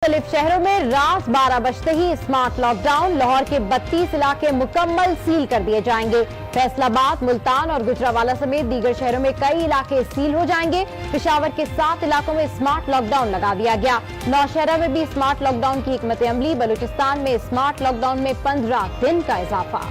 मुख्तलिफ शहरों में रात 12 बजते ही स्मार्ट लॉकडाउन। लाहौर के 32 इलाके मुकम्मल सील कर दिए जाएंगे। फैसलाबाद, मुल्तान और गुजरावाला समेत दीगर शहरों में कई इलाके सील हो जाएंगे। पेशावर के 7 इलाकों में स्मार्ट लॉकडाउन लगा दिया गया। नौशहरा में भी स्मार्ट लॉकडाउन की हिकमत अमली। बलूचिस्तान में स्मार्ट लॉकडाउन में 15 दिन का इजाफा।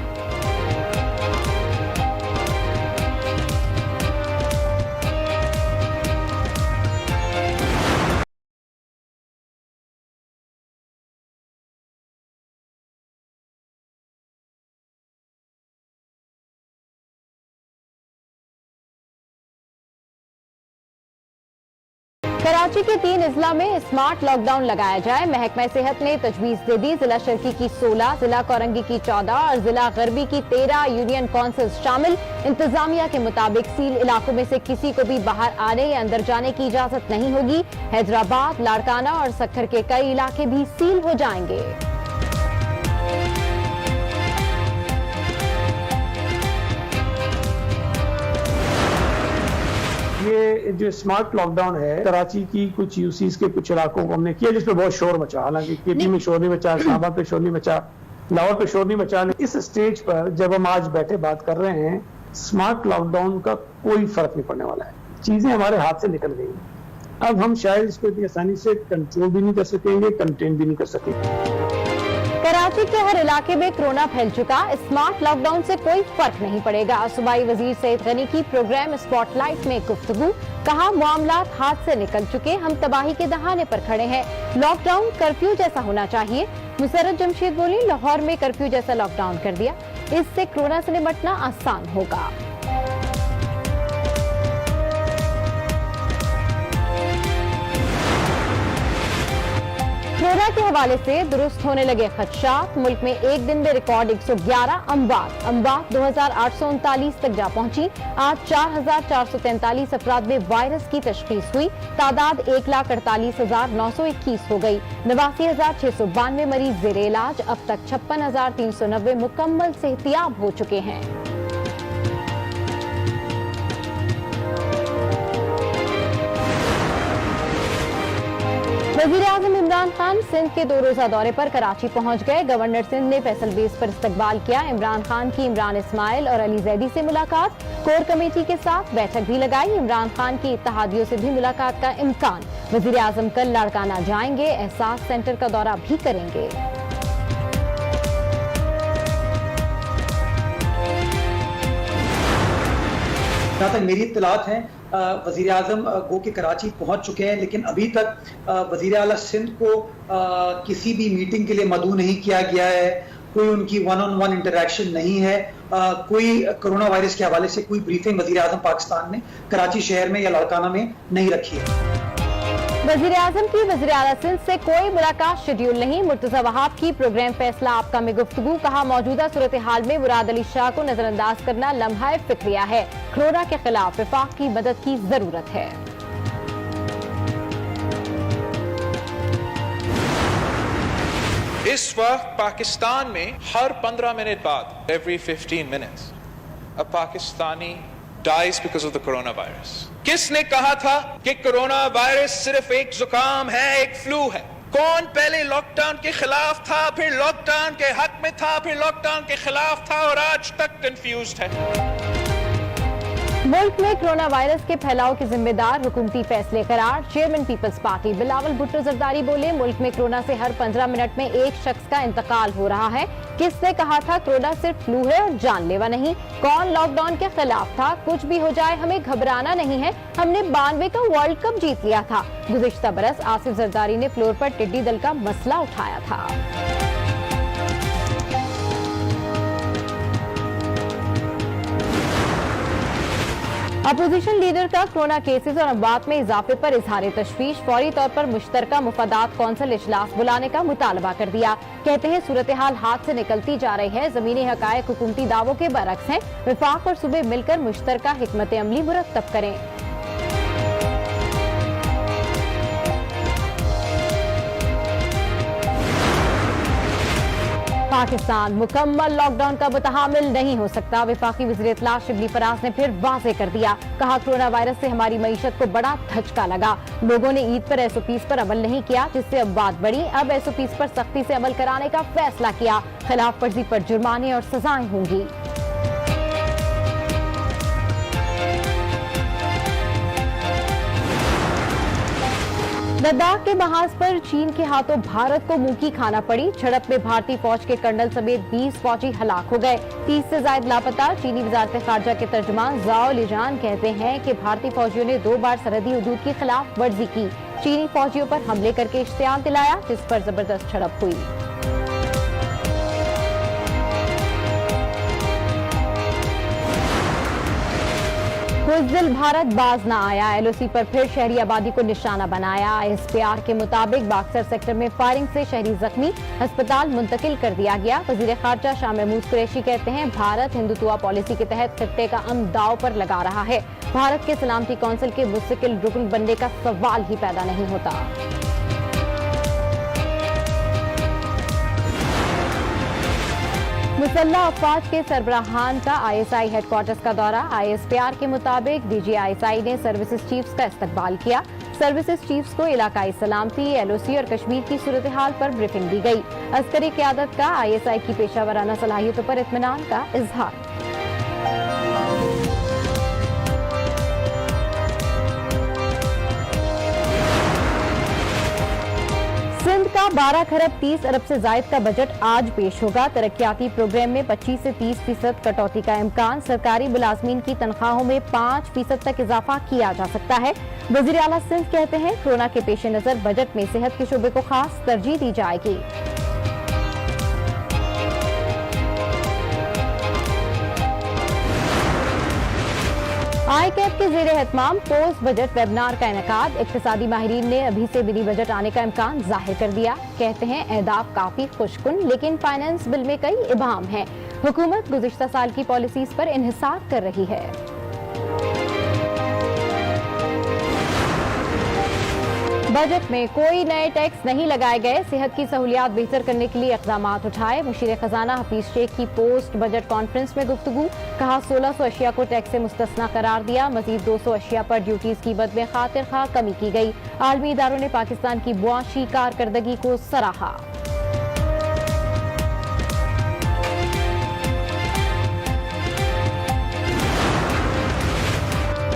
कराची के 3 अजला में स्मार्ट लॉकडाउन लगाया जाए। महकमा सेहत ने तजवीज दे दी। जिला शर्की की 16, जिला कोरंगी की 14 और जिला गरबी की 13 यूनियन काउंसिल शामिल। इंतजामिया के मुताबिक सील इलाकों में से किसी को भी बाहर आने या अंदर जाने की इजाजत नहीं होगी। हैदराबाद, लाड़काना और सक्खर के कई इलाके भी सील हो जाएंगे। ये जो स्मार्ट लॉकडाउन है, कराची की कुछ यूसीज के कुछ इलाकों को हमने किया जिसपे बहुत शोर मचा। हालांकि केटी में शोर नहीं मचा, इस्लामाबाद पे शोर नहीं मचा, लाहौर पे शोर नहीं मचा। इस स्टेज पर जब हम आज बैठे बात कर रहे हैं, स्मार्ट लॉकडाउन का कोई फर्क नहीं पड़ने वाला है। चीजें हमारे हाथ से निकल गई हैं। अब हम शायद इसको इतनी आसानी से कंट्रोल भी नहीं कर सकेंगे, कंटेन भी नहीं कर सकेंगे। कराची के हर इलाके में कोरोना फैल चुका। स्मार्ट लॉकडाउन से कोई फर्क नहीं पड़ेगा। सूबाई वजीर सईद गनी की प्रोग्राम स्पॉटलाइट में गुफ्तगू। कहा, मामलात हाथ से निकल चुके, हम तबाही के दहाने पर खड़े हैं। लॉकडाउन कर्फ्यू जैसा होना चाहिए। मुसर्रत जमशेद बोली, लाहौर में कर्फ्यू जैसा लॉकडाउन कर दिया, इससे कोरोना से निपटना आसान होगा। कोरोना के हवाले से दुरुस्त होने लगे खदशात। मुल्क में एक दिन में रिकॉर्ड 111 अमवात 2839 तक जा पहुंची। आज 4443 अफराद में वायरस की तशखीस हुई। तादाद 1,48,921 हो गई। 89,692 मरीज जेर इलाज। अब तक 56,390 मुकम्मल सेहतियाब हो चुके हैं। वज़ीर-ए-आज़म इमरान खान सिंध के 2 रोजा दौरे पर कराची पहुंच गए। गवर्नर सिंध ने फैसल बेस पर इस्तकबाल किया। इमरान खान की इमरान इस्माइल और अली जैदी से मुलाकात। कोर कमेटी के साथ बैठक भी लगाई। इमरान खान की इत्तेहादियों से भी मुलाकात का इम्कान। वज़ीर-ए-आज़म कल लाड़काना जाएंगे। एहसास सेंटर का दौरा भी करेंगे। जहाँ तक मेरी इत्तलात हैं, वज़ीर आज़म गो के कराची पहुँच चुके हैं, लेकिन अभी तक वज़ीर आला सिंध को किसी भी मीटिंग के लिए मदऊ नहीं किया गया है। कोई उनकी 1-on-1 इंटरेक्शन नहीं है। कोई कोरोना वायरस के हवाले से कोई ब्रीफिंग वज़ीर आज़म पाकिस्तान ने कराची शहर में या लाड़काना में नहीं रखी है। वज़ीर-ए-आज़म की वज़ीर-ए-आला सिंध से कोई मुलाकात शेड्यूल नहीं। मुर्तज़ा वहाब की प्रोग्राम फैसला आपका में गुफ्तगू। कहा, मौजूदा सूरत हाल में मुराद अली शाह को नजरअंदाज करना लम्हा फिक्रिया है। कोरोना के खिलाफ वफाक की मदद की जरूरत है। इस वक्त पाकिस्तान में हर 15 मिनट बाद, every 15 minutes, a Pakistani dies because of the coronavirus. किसने कहा था कि कोरोना वायरस सिर्फ एक जुकाम है, एक फ्लू है? कौन पहले लॉकडाउन के खिलाफ था, फिर लॉकडाउन के हक में था, फिर लॉकडाउन के खिलाफ था और आज तक कंफ्यूज्ड है? मुल्क में कोरोना वायरस के फैलाव के जिम्मेदार हुकूमती फैसले करार। चेयरमैन पीपल्स पार्टी बिलावल भुट्टो जरदारी बोले, मुल्क में कोरोना से हर 15 मिनट में एक शख्स का इंतकाल हो रहा है। किसने कहा था कोरोना सिर्फ फ्लू है और जानलेवा नहीं? कौन लॉकडाउन के खिलाफ था? कुछ भी हो जाए हमें घबराना नहीं है। हमने 92 का वर्ल्ड कप जीत लिया था। गुज़िश्ता बरस आसिफ जरदारी ने फ्लोर पर टिड्डी दल का मसला उठाया था। अपोजिशन लीडर का कोरोना केसेस और अमवात में इजाफे पर इजहार तशवीश। फौरी तौर पर मुश्तरका मुफादात कौंसिल इजलास बुलाने का मुतालबा कर दिया। कहते हैं सूरत हाल हाथ से निकलती जा रही है। जमीनी हकायक हुकूमती दावों के बरक्स हैं। विफाक और सूबे मिलकर मुश्तरका हिकमत अमली मुरतब करें। पाकिस्तान मुकम्मल लॉकडाउन का मुतहामिल नहीं हो सकता। वफाकी वज़ीर इत्तला शिबली फराज ने फिर वाज़ेह कर दिया। कहा, कोरोना वायरस से हमारी मईशत को बड़ा धचका लगा। लोगों ने ईद पर SOPs पर अमल नहीं किया, जिससे अब बात बढ़ी। अब SOPs पर सख्ती से अमल कराने का फैसला किया। खिलाफ वर्जी पर जुर्माने और सजाएं होंगी। लद्दाख के महाज पर चीन के हाथों भारत को मुंह की खाना पड़ी। झड़प में भारतीय फौज के कर्नल समेत 20 फौजी हलाक हो गए, 30 से ज्यादा लापता। चीनी वजारत खारजा के तर्जुमान जाओ लिजान कहते हैं कि भारतीय फौजियों ने 2 बार सरहदी हुदूद की खिलाफ वर्जी की। चीनी फौजियों पर हमले करके इश्तियाल दिलाया, जिस पर जबरदस्त झड़प हुई। बुज़दिल भारत बाज न आया। LOC पर फिर शहरी आबादी को निशाना बनाया। ISPR के मुताबिक बाक्सर सेक्टर में फायरिंग से शहरी जख्मी, अस्पताल मुंतकिल कर दिया गया। वज़ीर खारजा शाह महमूद कुरैशी कहते हैं, भारत हिंदुत्व पॉलिसी के तहत खित्ते का अमन दांव पर लगा रहा है। भारत के सलामती काउंसिल के मुस्तकिल रुकन बनने का सवाल ही पैदा नहीं होता। मुसल्लह अफवाज के सरबराहान का ISI हेडक्वार्टर्स का दौरा। ISPR के मुताबिक DG ISI ने सर्विसेज चीफ्स का इस्तकबाल किया। सर्विसेज चीफ्स को इलाकाई सलामती, LOC और कश्मीर की सूरत हाल पर ब्रीफिंग दी गई। अस्करी क़यादत का ISI की पेशावराना सलाहियतों पर इत्मीनान का इजहार। सिंध का 12 खरब 30 अरब से जायद का बजट आज पेश होगा। तरक्याती प्रोग्राम में 25 से 30% कटौती का इम्कान। सरकारी मुलाजमीन की तनख्वाहों में 5% तक इजाफा किया जा सकता है। वज़ीर आला सिंध कहते हैं, कोरोना के पेश नजर बजट में सेहत के शोबे को खास तरजीह दी जाएगी। ICAP के ज़ेरे एहतमाम पोस्ट बजट वेबिनार का इनेकाद। इक्तिसादी माहिरीन ने अभी से मिनी बजट आने का इम्कान जाहिर कर दिया। कहते हैं, अहदाफ काफी खुशकुन, लेकिन फाइनेंस बिल में कई इबाम हैं। हुकूमत गुज़िश्ता साल की पॉलिसीज पर इन्हिसार कर रही है। बजट में कोई नए टैक्स नहीं लगाए गए। सेहत की सहूलियात बेहतर करने के लिए इक़दाम उठाए। मुशीर खजाना हफीज शेख की पोस्ट बजट कॉन्फ्रेंस में गुफ्तगू। कहा, 1600 अशिया को टैक्स से मुस्तस्ना करार दिया। मजीद 200 अशिया पर ड्यूटीज कीमत में खातिर खा कमी की गई। आलमी इदारों ने पाकिस्तान की मुआशी कारकर्दगी को सराहा।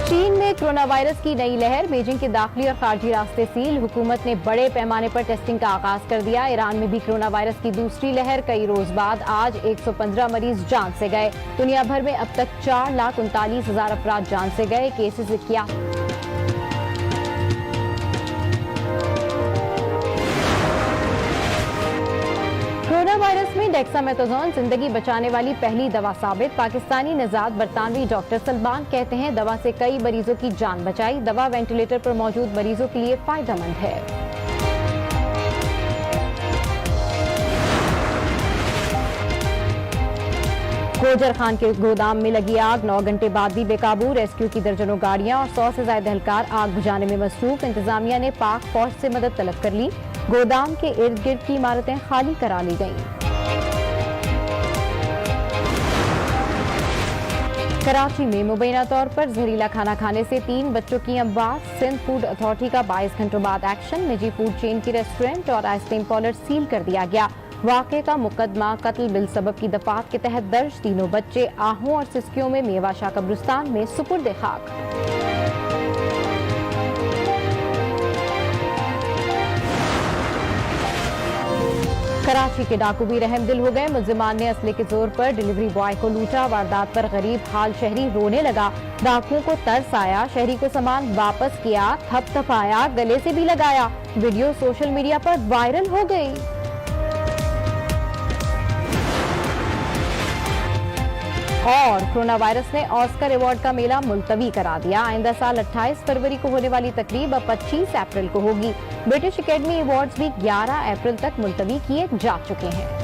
चीन में कोरोना वायरस की नई लहर। बीजिंग के दाखिली और खारजी रास्ते सील। हुकूमत ने बड़े पैमाने पर टेस्टिंग का आगाज कर दिया। ईरान में भी कोरोना वायरस की दूसरी लहर। कई रोज बाद आज 115 मरीज जान से गए। दुनिया भर में अब तक 4,39,000 अफराद जान से गए। केसेस किया। कोरोना वायरस में डेक्सामेथासोन जिंदगी बचाने वाली पहली दवा साबित। पाकिस्तानी निजात बरतानवी डॉक्टर सलमान कहते हैं, दवा से कई मरीजों की जान बचाई। दवा वेंटिलेटर पर मौजूद मरीजों के लिए फायदेमंद है। गोजर खान के गोदाम में लगी आग, 9 घंटे बाद भी बेकाबू। रेस्क्यू की दर्जनों गाड़ियां और 100 से ज्यादा एहलकार आग बुझाने में मसरूफ। इंतजामिया ने पाक फौज से मदद तलब कर ली। गोदाम के इर्द गिर्द की इमारतें खाली करा ली गईं। कराची में मुबैना तौर पर जहरीला खाना खाने से 3 बच्चों की अमवात। सिंध फूड अथॉरिटी का 22 घंटों बाद एक्शन। निजी फूड चेन की रेस्टोरेंट और आइसक्रीम पार्लर सील कर दिया गया। वाक़े का मुकदमा कत्ल बिल सबब की दफात के तहत दर्ज। तीनों बच्चे आहों और सिस्कियों में मेवाशाह कब्रिस्तान में सुपुर्द खाक। कराची के डाकू भी रहमदिल हो गए। मुल्जिमान ने असले के जोर पर डिलीवरी बॉय को लूटा। वारदात पर गरीब हाल शहरी रोने लगा। डाकुओं को तरस आया। शहरी को सामान वापस किया, थपथपाया, गले से भी लगाया। वीडियो सोशल मीडिया पर वायरल हो गई। और कोरोना वायरस ने ऑस्कर अवार्ड का मेला मुलतवी करा दिया। आइंदा साल 28 फरवरी को होने वाली तकरीब अब 25 अप्रैल को होगी। ब्रिटिश एकेडमी अवार्ड्स भी 11 अप्रैल तक मुलतवी किए जा चुके हैं।